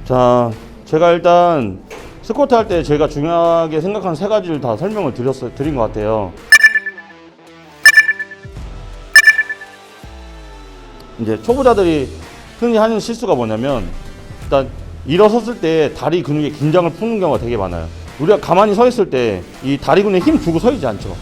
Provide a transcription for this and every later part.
자, 제가 일단 스쿼트 할 때 제가 중요하게 생각하는 세 가지를 다 설명을 드린 것 같아요. 이제 초보자들이 흔히 하는 실수가 뭐냐면, 일단 일어섰을 때 다리 근육에 긴장을 푸는 경우가 되게 많아요. 우리가 가만히 서 있을 때 이 다리 근육에 힘 주고 서 있지 않죠.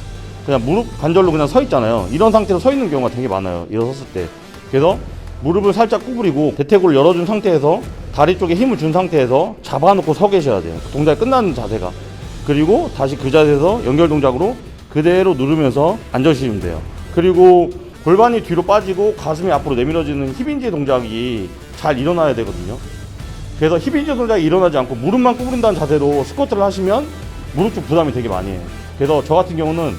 그냥 무릎 관절로 그냥 서 있잖아요. 이런 상태로 서 있는 경우가 되게 많아요, 일어섰을 때. 그래서 무릎을 살짝 구부리고 대퇴골을 열어준 상태에서 다리 쪽에 힘을 준 상태에서 잡아놓고 서 계셔야 돼요. 동작이 끝나는 자세가. 그리고 다시 그 자세에서 연결 동작으로 그대로 누르면서 앉으시면 돼요. 그리고 골반이 뒤로 빠지고 가슴이 앞으로 내밀어지는 힙인지 동작이 잘 일어나야 되거든요. 그래서 힙인지 동작이 일어나지 않고 무릎만 구부린다는 자세로 스쿼트를 하시면 무릎 쪽 부담이 되게 많이 해요. 그래서 저 같은 경우는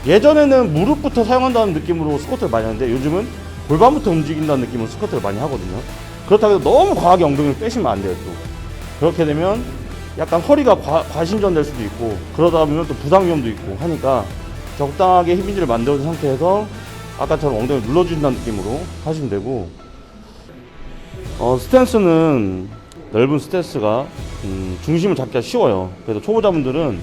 예전에는 무릎부터 사용한다는 느낌으로 스쿼트를 많이 하는데 요즘은 골반부터 움직인다는 느낌으로 스쿼트를 많이 하거든요. 그렇다고 해서 너무 과하게 엉덩이를 빼시면 안 돼요. 또 그렇게 되면 약간 허리가 과신전될 수도 있고, 그러다 보면 또 부상 위험도 있고 하니까 적당하게 힙인지를 만들어준 상태에서 아까처럼 엉덩이를 눌러주신다는 느낌으로 하시면 되고, 스탠스는 넓은 스탠스가 중심을 잡기가 쉬워요. 그래서 초보자분들은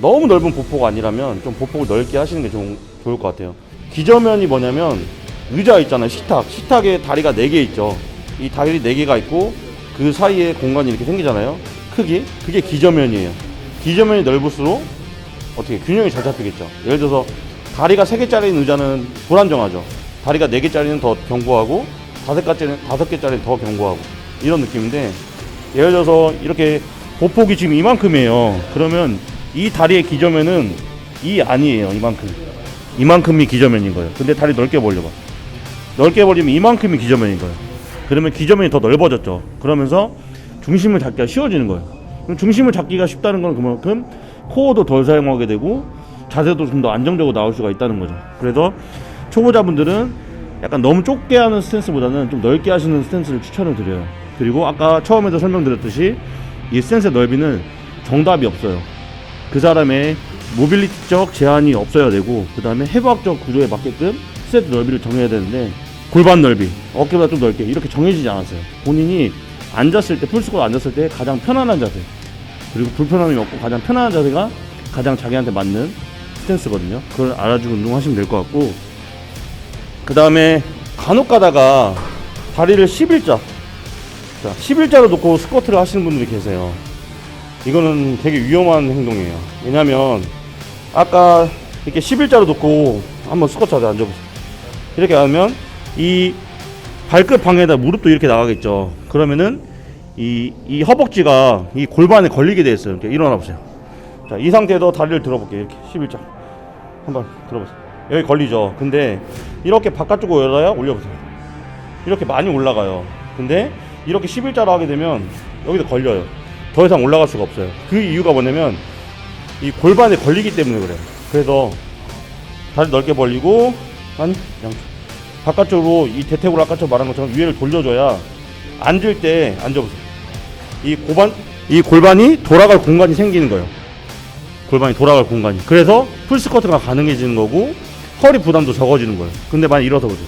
너무 넓은 보폭가 아니라면 좀 보폭을 넓게 하시는 게 좋을 것 같아요. 기저면이 뭐냐면 의자 있잖아요. 식탁에 다리가 4개 있죠. 이 다리 4개가 있고 그 사이에 공간이 이렇게 생기잖아요. 크기, 그게 기저면이에요. 기저면이 넓을수록 어떻게 균형이 잘 잡히겠죠. 예를 들어서 다리가 3개짜리인 의자는 불안정하죠. 다리가 4개짜리는 더 견고하고 5개짜리는 더 견고하고 이런 느낌인데, 예를 들어서 이렇게 보폭이 지금 이만큼이에요. 그러면 이 다리의 기저면은 이 안이에요. 이만큼이 기저면인 거예요. 근데 다리 넓게 벌려봐. 넓게 벌리면 이만큼이 기저면인 거예요. 그러면 기저면이 더 넓어졌죠. 그러면서 중심을 잡기가 쉬워지는 거예요. 그럼 중심을 잡기가 쉽다는 건 그만큼 코어도 덜 사용하게 되고 자세도 좀 더 안정적으로 나올 수가 있다는 거죠. 그래서 초보자분들은 약간 너무 좁게 하는 스탠스보다는 좀 넓게 하시는 스탠스를 추천을 드려요. 그리고 아까 처음에도 설명드렸듯이 이 스탠스의 넓이는 정답이 없어요. 그 사람의 모빌리티적 제한이 없어야 되고, 그 다음에 해부학적 구조에 맞게끔 스탠스 넓이를 정해야 되는데, 골반 넓이, 어깨보다 좀 넓게 이렇게 정해지지 않았어요. 본인이 앉았을 때, 풀스쿼트 앉았을 때 가장 편안한 자세, 그리고 불편함이 없고 가장 편안한 자세가 가장 자기한테 맞는 스탠스거든요. 그걸 알아주고 운동하시면 될 것 같고, 그 다음에 간혹 가다가 다리를 11자, 11자로 놓고 스쿼트를 하시는 분들이 계세요. 이거는 되게 위험한 행동이에요. 왜냐면 아까 이렇게 11자로 놓고 한번 스쿼트 자세 앉아보세요. 이렇게 하면 이 발끝 방에다 무릎도 이렇게 나가겠죠. 그러면은 이 허벅지가 이 골반에 걸리게 돼 있어요. 이렇게 일어나 보세요. 자, 이 상태에서 다리를 들어볼게요. 이렇게 11자 한번 들어보세요. 여기 걸리죠. 근데 이렇게 바깥쪽으로 열어야 올려보세요. 이렇게 많이 올라가요. 근데 이렇게 11자로 하게 되면 여기도 걸려요. 더 이상 올라갈 수가 없어요. 그 이유가 뭐냐면 이 골반에 걸리기 때문에 그래요. 그래서 다리 넓게 벌리고 한 양쪽 바깥쪽으로 이 대퇴골 아까처럼 말한 것처럼 위를 돌려줘야 앉을 때 앉아보세요. 이 골반이 돌아갈 공간이 생기는 거예요. 골반이 돌아갈 공간이. 그래서 풀스쿼트가 가능해지는 거고 허리 부담도 적어지는 거예요. 근데 만약 일어서 보세요.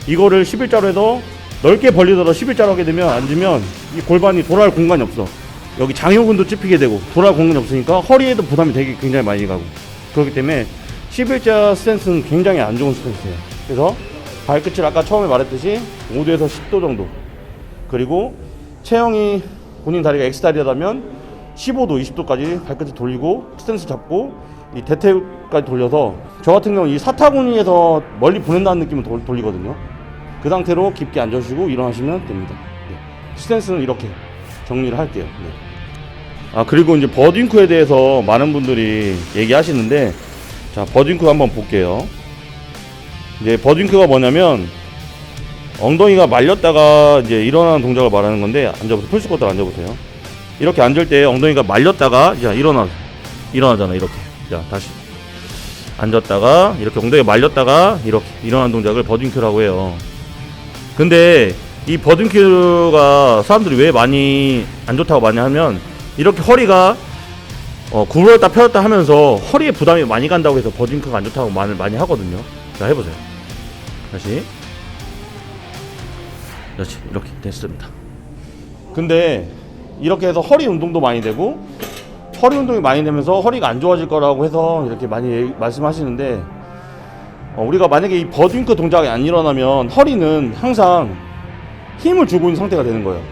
이거를 11자로 해서 넓게 벌리더라도 11자로 하게 되면 앉으면 이 골반이 돌아갈 공간이 없어. 여기 장요근도 찝히게 되고 돌아갈 공간이 없으니까 허리에도 부담이 되게 굉장히 많이 가고, 그렇기 때문에 11자 스탠스는 굉장히 안 좋은 스탠스예요. 그래서 발끝을 아까 처음에 말했듯이 5도에서 10도 정도, 그리고 체형이 본인 다리가 X다리라면 15도, 20도까지 발끝을 돌리고 스탠스 잡고 이 대퇴까지 돌려서, 저 같은 경우는 이 사타구니에서 멀리 보낸다는 느낌을 돌리거든요. 그 상태로 깊게 앉으시고 일어나시면 됩니다. 네. 스탠스는 이렇게 정리를 할게요. 네. 그리고 이제 버딩크에 대해서 많은 분들이 얘기하시는데, 자, 버딩크 한번 볼게요. 이제 버딩크가 뭐냐면 엉덩이가 말렸다가 이제 일어나는 동작을 말하는 건데, 앉아보세요. 풀스쿼트 앉아보세요. 이렇게 앉을 때 엉덩이가 말렸다가 이제 일어나잖아. 이렇게. 자, 다시 앉았다가 이렇게 엉덩이가 말렸다가 이렇게 일어나는 동작을 버딩크라고 해요. 근데 이 버딩크가 사람들이 왜 많이 안 좋다고 많이 하면, 이렇게 허리가 구부렸다 펴졌다 하면서 허리에 부담이 많이 간다고 해서 버딩크가 안 좋다고 말을 많이 하거든요. 자, 해보세요. 다시 이렇게 됐습니다. 근데 이렇게 해서 허리 운동도 많이 되고 허리 운동이 많이 되면서 허리가 안 좋아질 거라고 해서 이렇게 많이 말씀하시는데 우리가 만약에 이 버딩크 동작이 안 일어나면 허리는 항상 힘을 주고 있는 상태가 되는 거예요.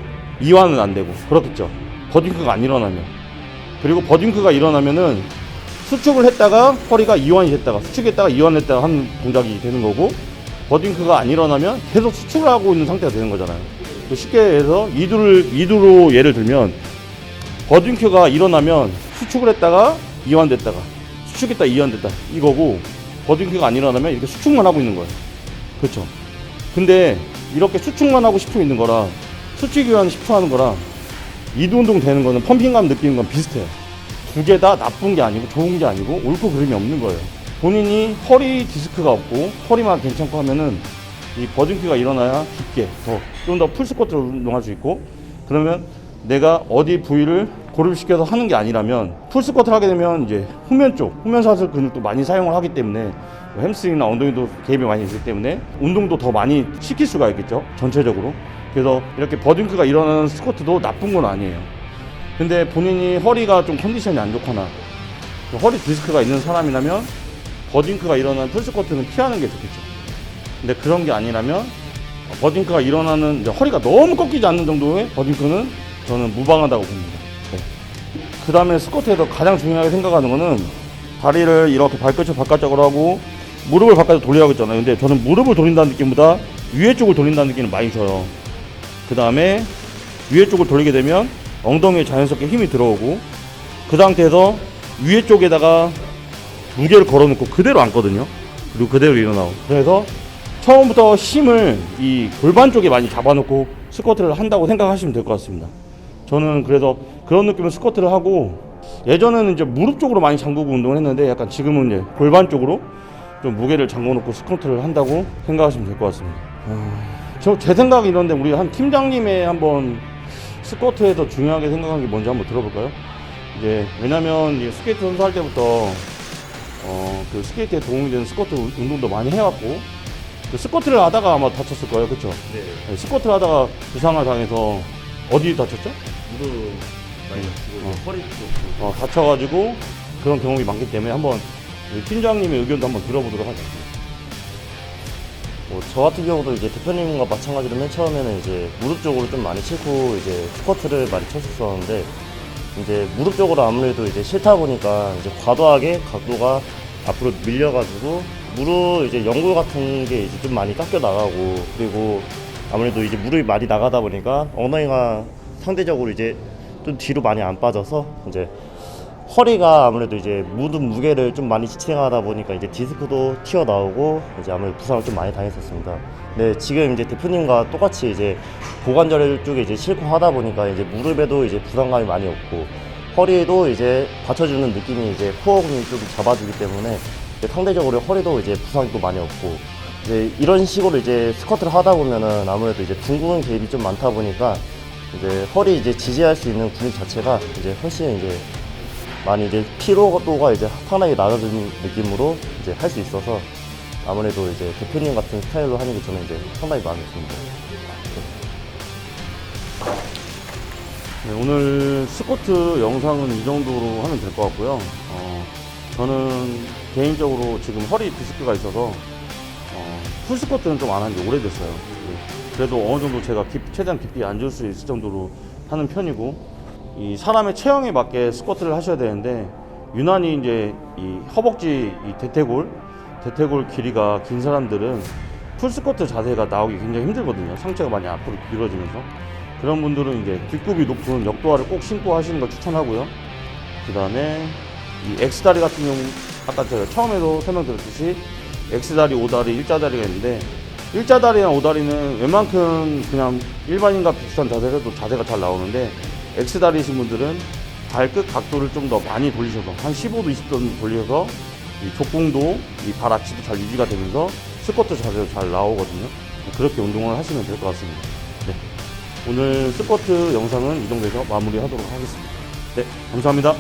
이완은 안 되고. 그렇겠죠. 버딩크가 안 일어나면. 그리고 버딩크가 일어나면은 수축을 했다가 허리가 이완이 됐다가 수축했다가 이완했다가 하는 동작이 되는 거고, 버딩크가 안 일어나면 계속 수축을 하고 있는 상태가 되는 거잖아요. 쉽게 해서 이두로 예를 들면 버딩크가 일어나면 수축을 했다가 이완됐다가 수축했다가 이완됐다 이거고, 버딩크가 안 일어나면 이렇게 수축만 하고 있는 거예요. 그렇죠. 근데 이렇게 수축만 하고 10초 있는 거랑 수축 이완 10초 하는 거랑 이두 운동 되는 거는 펌핑감 느끼는 건 비슷해요. 두 개 다 나쁜 게 아니고 좋은 게 아니고 옳고 그름이 없는 거예요. 본인이 허리 디스크가 없고 허리만 괜찮고 하면은 이 버딩크가 일어나야 깊게 좀 더 풀스쿼트를 운동할 수 있고, 그러면 내가 어디 부위를 고립시켜서 하는 게 아니라면 풀스쿼트를 하게 되면 이제 후면 사슬 근육도 많이 사용을 하기 때문에 햄스트링이나 엉덩이도 개입이 많이 있기 때문에 운동도 더 많이 시킬 수가 있겠죠, 전체적으로. 그래서 이렇게 버딩크가 일어나는 스쿼트도 나쁜 건 아니에요. 근데 본인이 허리가 좀 컨디션이 안 좋거나 허리 디스크가 있는 사람이라면 버딩크가 일어나는 풀스쿼트는 피하는 게 좋겠죠. 근데 그런 게 아니라면 버딩크가 일어나는 이제 허리가 너무 꺾이지 않는 정도의 버딩크는 저는 무방하다고 봅니다. 네. 그 다음에 스쿼트에서 가장 중요하게 생각하는 거는 다리를 이렇게 발끝을 바깥쪽으로 하고 무릎을 바깥으로 돌리라고 했잖아요. 근데 저는 무릎을 돌린다는 느낌보다 위에 쪽을 돌린다는 느낌을 많이 줘요. 그 다음에 위에 쪽을 돌리게 되면 엉덩이에 자연스럽게 힘이 들어오고, 그 상태에서 위에 쪽에다가 무게를 걸어놓고 그대로 앉거든요. 그리고 그대로 일어나고. 그래서 처음부터 힘을 이 골반 쪽에 많이 잡아놓고 스쿼트를 한다고 생각하시면 될 것 같습니다. 저는 그래서 그런 느낌으로 스쿼트를 하고, 예전에는 이제 무릎 쪽으로 많이 잠그고 운동을 했는데 약간 지금은 이제 골반 쪽으로 좀 무게를 잠궈놓고 스쿼트를 한다고 생각하시면 될 것 같습니다. 제 생각이 이런데 우리 한 팀장님의 한번 스쿼트에서 중요하게 생각한 게 뭔지 한번 들어볼까요? 이제 왜냐면 이제 스케이트 선수 할 때부터 그 스케이트에 도움이 되는 스쿼트 운동도 많이 해왔고, 그 스쿼트를 하다가 아마 다쳤을 거예요, 그렇죠? 네. 스쿼트를 하다가 부상을 당해서 어디 다쳤죠? 무릎 많이 다치고 허리 쪽 다쳐가지고 그런 경험이 많기 때문에 한번 우리 팀장님의 의견도 한번 들어보도록 하죠. 저 같은 경우도 이제 대표님과 마찬가지로 맨 처음에는 이제 무릎 쪽으로 좀 많이 치고 이제 스쿼트를 많이 쳤었는데, 이제 무릎 쪽으로 아무래도 이제 싫다 보니까 이제 과도하게 각도가 앞으로 밀려가지고 무릎 이제 연골 같은 게 이제 좀 많이 깎여 나가고, 그리고 아무래도 이제 무릎이 많이 나가다 보니까 엉덩이가 상대적으로 이제 좀 뒤로 많이 안 빠져서 이제 허리가 아무래도 이제 모든 무게를 좀 많이 지탱하다 보니까 이제 디스크도 튀어나오고 이제 아무래도 부상을 좀 많이 당했었습니다. 네, 지금 이제 대표님과 똑같이 이제 고관절 쪽에 이제 싣고 하다 보니까 이제 무릎에도 이제 부상감이 많이 없고, 허리에도 이제 받쳐주는 느낌이 이제 코어 근육 쪽이 잡아주기 때문에 이제 상대적으로 허리도 이제 부상이 또 많이 없고, 이제 이런 식으로 이제 스쿼트를 하다 보면은 아무래도 이제 둥근 개입이 좀 많다 보니까 이제 허리 이제 지지할 수 있는 근육 자체가 이제 훨씬 이제 많이 이제 피로도가 이제 상당히 낮아지는 느낌으로 이제 할 수 있어서 아무래도 이제 대표님 같은 스타일로 하는 게 저는 이제 상당히 마음에 듭니다. 네, 오늘 스쿼트 영상은 이 정도로 하면 될 것 같고요. 저는 개인적으로 지금 허리 디스크가 있어서 풀스쿼트는 좀 안 한 지 오래됐어요. 그래도 어느 정도 제가 최대한 깊이 앉을 수 있을 정도로 하는 편이고, 이 사람의 체형에 맞게 스쿼트를 하셔야 되는데, 유난히 이제 이 허벅지 이 대퇴골 길이가 긴 사람들은 풀스쿼트 자세가 나오기 굉장히 힘들거든요. 상체가 많이 앞으로 길어지면서. 그런 분들은 이제 뒷굽이 높은 역도화를 꼭 신고 하시는 걸 추천하고요. 그 다음에 이 X다리 같은 경우, 아까 제가 처음에도 설명드렸듯이 X다리, O다리, 일자다리가 있는데, 일자다리나 O다리는 웬만큼 그냥 일반인과 비슷한 자세를 해도 자세가 잘 나오는데, X다리이신 분들은 발끝 각도를 좀 더 많이 돌리셔서 한 15도, 20도 돌려서 이 족궁도, 이 발 아치도 잘 유지가 되면서 스쿼트 자세도 잘 나오거든요. 그렇게 운동을 하시면 될 것 같습니다. 네. 오늘 스쿼트 영상은 이 정도에서 마무리하도록 하겠습니다. 네, 감사합니다.